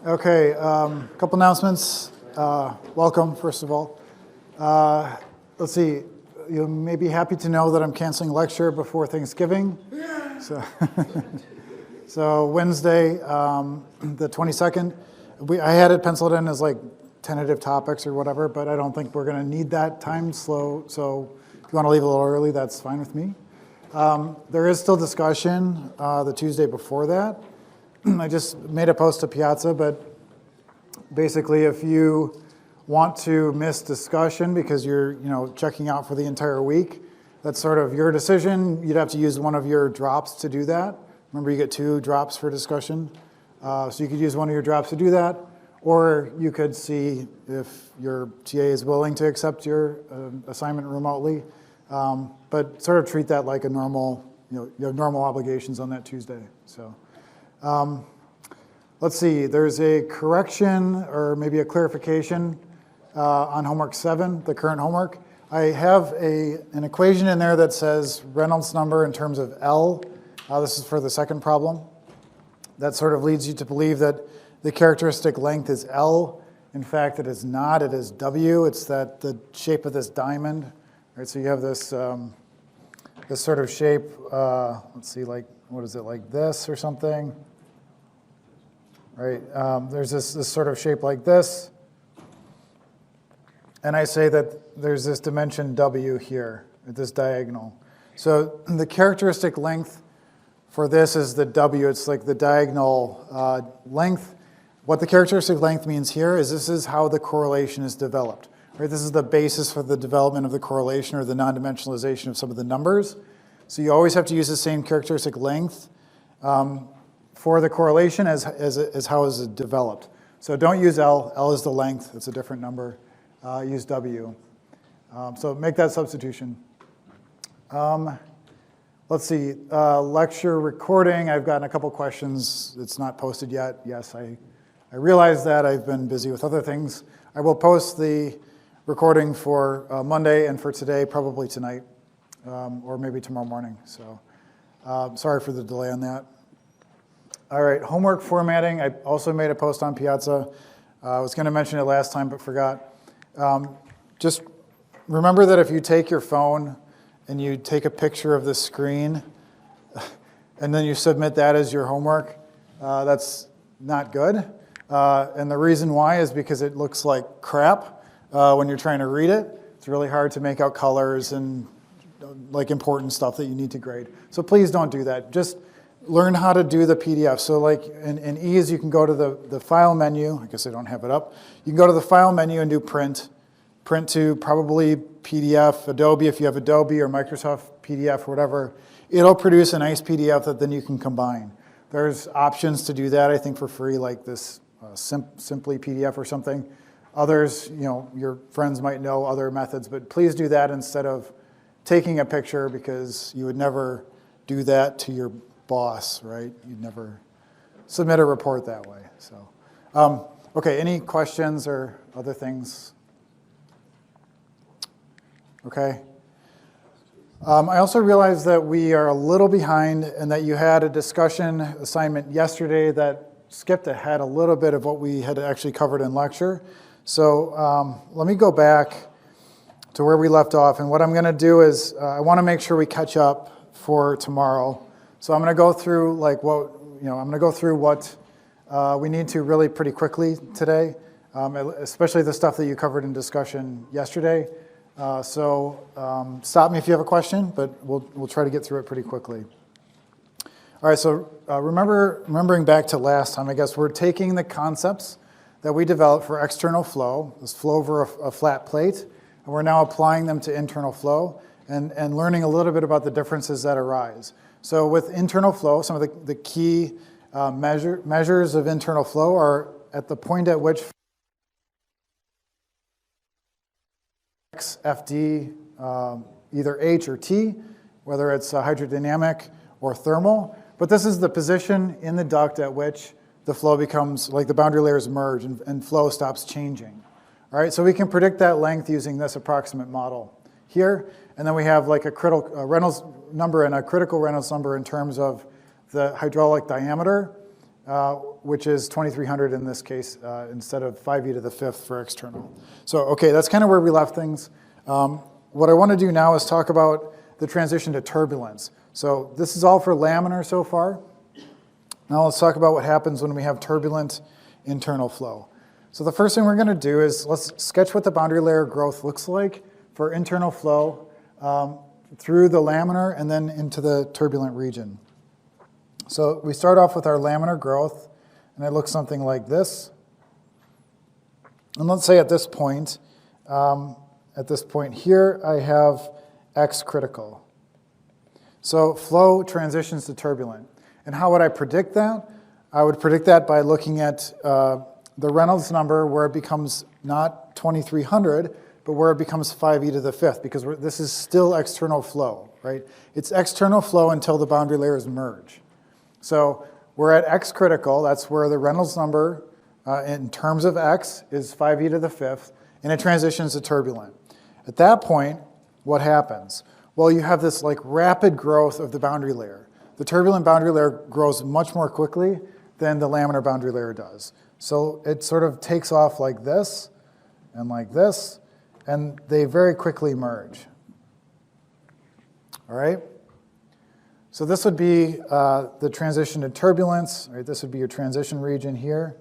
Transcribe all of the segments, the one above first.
Okay, a couple announcements. Welcome, first of all. Let's see, you may be happy to know that I'm canceling lecture before Thanksgiving. So Wednesday, the 22nd, I had it penciled in as like tentative topics or whatever, but I don't think we're going to need that time slow. So if you want to leave a little early, that's fine with me. There is still discussion the Tuesday before that. I just made a post to Piazza, but basically if you want to miss discussion because you're checking out for the entire week, that's sort of your decision. You'd have to use one of your drops to do that. Remember, you get 2 drops for discussion. So you could use one of your drops to do that, or you could see if your TA is willing to accept your assignment remotely. But sort of treat that like a normal, you have normal obligations on that Tuesday. So. Let's see, there's a correction or maybe a clarification on homework 7, the current homework. I have an equation in there that says Reynolds number in terms of L. This is for the second problem. That sort of leads you to believe that the characteristic length is L. In fact, it is not, it is W. It's the shape of this diamond. Right, so you have this, this sort of shape, let's see, like, what is it, like this or something? Right, there's this sort of shape like this. And I say that there's this dimension W here, at this diagonal. So the characteristic length for this is the W. It's like the diagonal length. What the characteristic length means here is this is how the correlation is developed. Right, this is the basis for the development of the correlation or the non-dimensionalization of some of the numbers. So you always have to use the same characteristic length for the correlation as how is it developed. So don't use L. L is the length. It's a different number. Use W. So make that substitution. Let's see. Lecture recording. I've gotten a couple questions. It's not posted yet. Yes, I realize that. I've been busy with other things. I will post the recording for Monday and for today, probably tonight. Or maybe tomorrow morning. So sorry for the delay on that. All right, homework formatting. I also made a post on Piazza. I was going to mention it last time, but forgot. Just remember that if you take your phone and you take a picture of the screen and then you submit that as your homework, that's not good. And the reason why is because it looks like crap when you're trying to read it. It's really hard to make out colors and like important stuff that you need to grade. So please don't do that. Just learn how to do the PDF. So like in ease, you can go to the file menu. I guess I don't have it up. You can go to the file menu and do print. Print to probably PDF, Adobe if you have Adobe, or Microsoft PDF or whatever. It'll produce a nice PDF that then you can combine. There's options to do that, I think, for free, like this Simply PDF or something. Others, your friends might know other methods, but please do that instead of taking a picture, because you would never do that to your boss, right? You'd never submit a report that way. So, okay, any questions or other things? Okay. I also realized that we are a little behind and that you had a discussion assignment yesterday that skipped ahead a little bit of what we had actually covered in lecture. So let me go back to where we left off. And what I'm going to do is I want to make sure we catch up for tomorrow. So I'm going to go through what we need to really pretty quickly today, especially the stuff that you covered in discussion yesterday. So stop me if you have a question, but we'll try to get through it pretty quickly. All right, so remembering back to last time, I guess we're taking the concepts that we developed for external flow, this flow over a flat plate, and we're now applying them to internal flow and learning a little bit about the differences that arise. So with internal flow, some of the key measures of internal flow are at the point at which FD, either H or T, whether it's hydrodynamic or thermal. But this is the position in the duct at which the flow becomes, like the boundary layers merge and flow stops changing. All right, so we can predict that length using this approximate model here. And then we have like a Reynolds number and a critical Reynolds number in terms of the hydraulic diameter. which is 2300 in this case, instead of 5e to the 5th for external. So, okay, that's kind of where we left things. What I want to do now is talk about the transition to turbulence. So this is all for laminar so far. Now let's talk about what happens when we have turbulent internal flow. So the first thing we're going to do is let's sketch what the boundary layer growth looks like for internal flow through the laminar and then into the turbulent region. So we start off with our laminar growth, and it looks something like this. And let's say at this point here, I have X critical. So flow transitions to turbulent. And how would I predict that? I would predict that by looking at the Reynolds number where it becomes not 2300, but where it becomes 5e to the 5th, because this is still external flow, right? It's external flow until the boundary layers merge. So we're at X critical, that's where the Reynolds number in terms of X is 5e to the 5th, and it transitions to turbulent. At that point, what happens? Well, you have this like rapid growth of the boundary layer. The turbulent boundary layer grows much more quickly than the laminar boundary layer does. So it sort of takes off like this, and they very quickly merge. All right? So this would be the transition to turbulence. Right? This would be your transition region here.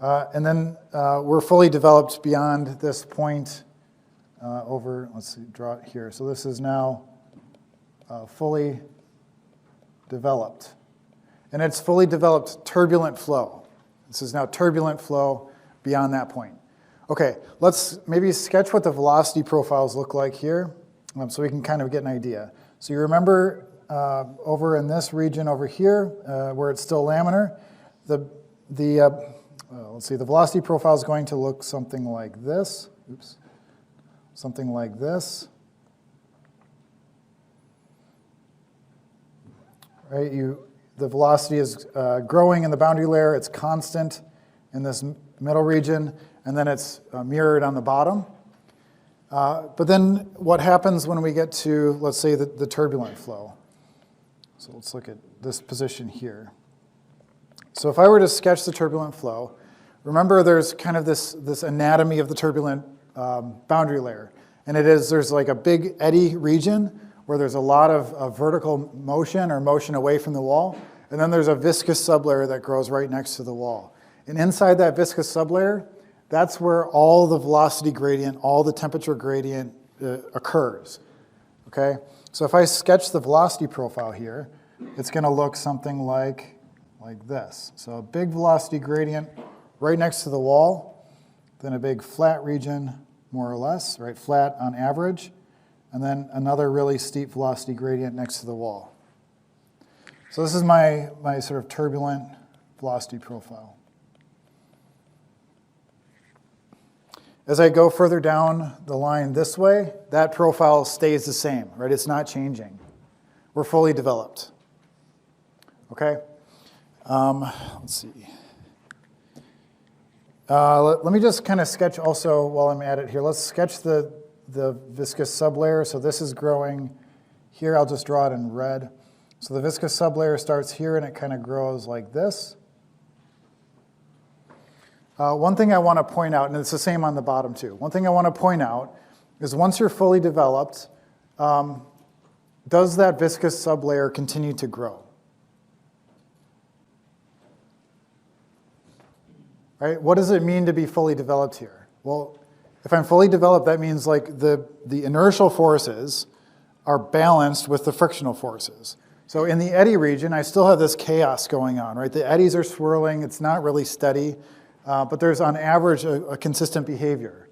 And then we're fully developed beyond this point over, let's see, draw it here. So this is now fully developed. And it's fully developed turbulent flow. This is now turbulent flow beyond that point. Okay, let's maybe sketch what the velocity profiles look like here. So we can kind of get an idea. So you remember over in this region over here, where it's still laminar, let's see, the velocity profile is going to look something like this. Oops, something like this. Right, the velocity is growing in the boundary layer. It's constant in this middle region, and then it's mirrored on the bottom. But then what happens when we get to, let's say, the turbulent flow? So let's look at this position here. So if I were to sketch the turbulent flow, remember there's kind of this anatomy of the turbulent boundary layer. And there's like a big eddy region where there's a lot of vertical motion or motion away from the wall. And then there's a viscous sublayer that grows right next to the wall. And inside that viscous sublayer, that's where all the velocity gradient, all the temperature gradient occurs, okay? So if I sketch the velocity profile here, it's going to look something like this. So a big velocity gradient right next to the wall, then a big flat region, more or less, right, flat on average, and then another really steep velocity gradient next to the wall. So this is my sort of turbulent velocity profile. As I go further down the line this way, that profile stays the same, right? It's not changing. We're fully developed. Okay? Let's see. Let me just kind of sketch also while I'm at it here. Let's sketch the viscous sublayer. So this is growing here. I'll just draw it in red. So the viscous sublayer starts here and it kind of grows like this. One thing I want to point out, and it's the same on the bottom too. One thing I want to point out is once you're fully developed, does that viscous sublayer continue to grow? Right? What does it mean to be fully developed here? Well, if I'm fully developed, that means like the inertial forces are balanced with the frictional forces. So in the eddy region, I still have this chaos going on, right? The eddies are swirling. It's not really steady. But there's, on average, a consistent behavior.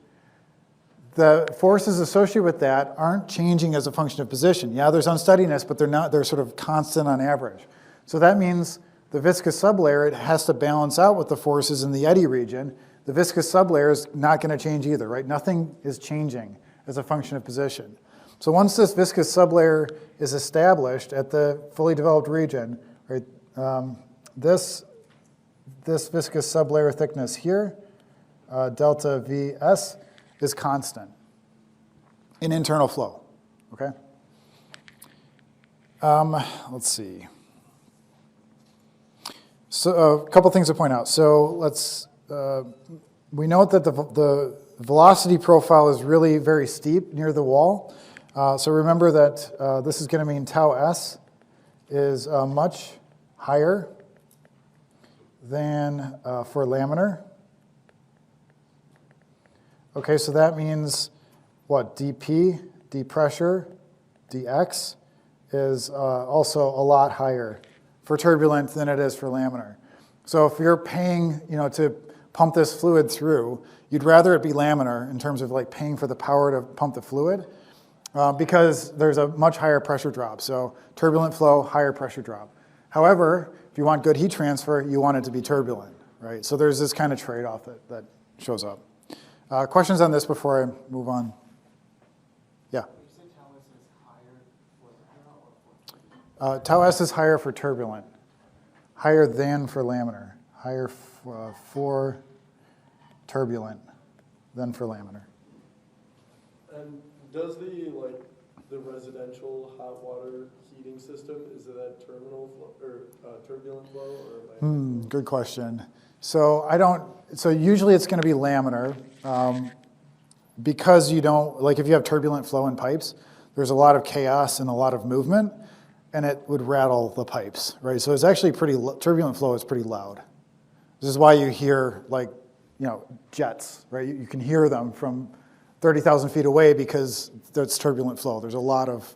The forces associated with that aren't changing as a function of position. Yeah, there's unsteadiness, but they're sort of constant on average. So that means the viscous sublayer, it has to balance out with the forces in the eddy region. The viscous sublayer is not going to change either, right? Nothing is changing as a function of position. So once this viscous sublayer is established at the fully developed region, right, this viscous sublayer thickness here, delta Vs, is constant in internal flow, okay? Let's see. So a couple things to point out. So we note that the velocity profile is really very steep near the wall. So remember that this is going to mean tau s is much higher than for laminar. Okay, so that means what? dP, d pressure, dx is also a lot higher for turbulent than it is for laminar. So if you're paying, to pump this fluid through, you'd rather it be laminar in terms of like paying for the power to pump the fluid because there's a much higher pressure drop. So turbulent flow, higher pressure drop. However, if you want good heat transfer, you want it to be turbulent, right? So there's this kind of trade-off that shows up. Questions on this before I move on? Yeah? Tau s is higher for turbulent, higher than for laminar, higher for turbulent than for laminar. And does the residential hot water heating system, is it that terminal flow, or turbulent flow, or? Good question. So usually it's going to be laminar because you don't, like if you have turbulent flow in pipes, there's a lot of chaos and a lot of movement, and it would rattle the pipes, right? So it's actually turbulent flow is pretty loud. This is why you hear jets, right? You can hear them from 30,000 feet away because that's turbulent flow. There's a lot of,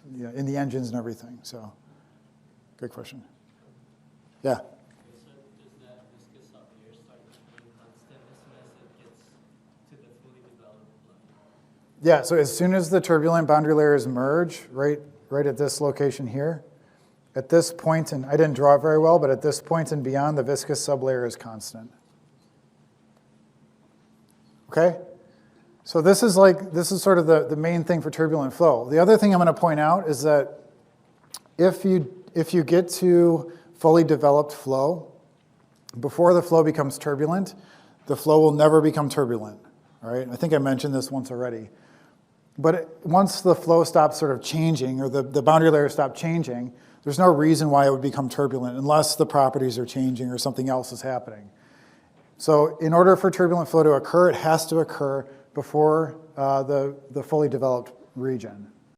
in the engines and everything, so good question. Yeah? Yeah, so as soon as the turbulent boundary layers merge, right at this location here, at this point, and I didn't draw it very well, but at this point and beyond, the viscous sublayer is constant. Okay? So this is sort of the main thing for turbulent flow. The other thing I'm going to point out is that if you get to fully developed flow, before the flow becomes turbulent, the flow will never become turbulent. All right? I think I mentioned this once already. But once the flow stops sort of changing, or the boundary layers stop changing, there's no reason why it would become turbulent unless the properties are changing or something else is happening. So in order for turbulent flow to occur, it has to occur before the fully developed region.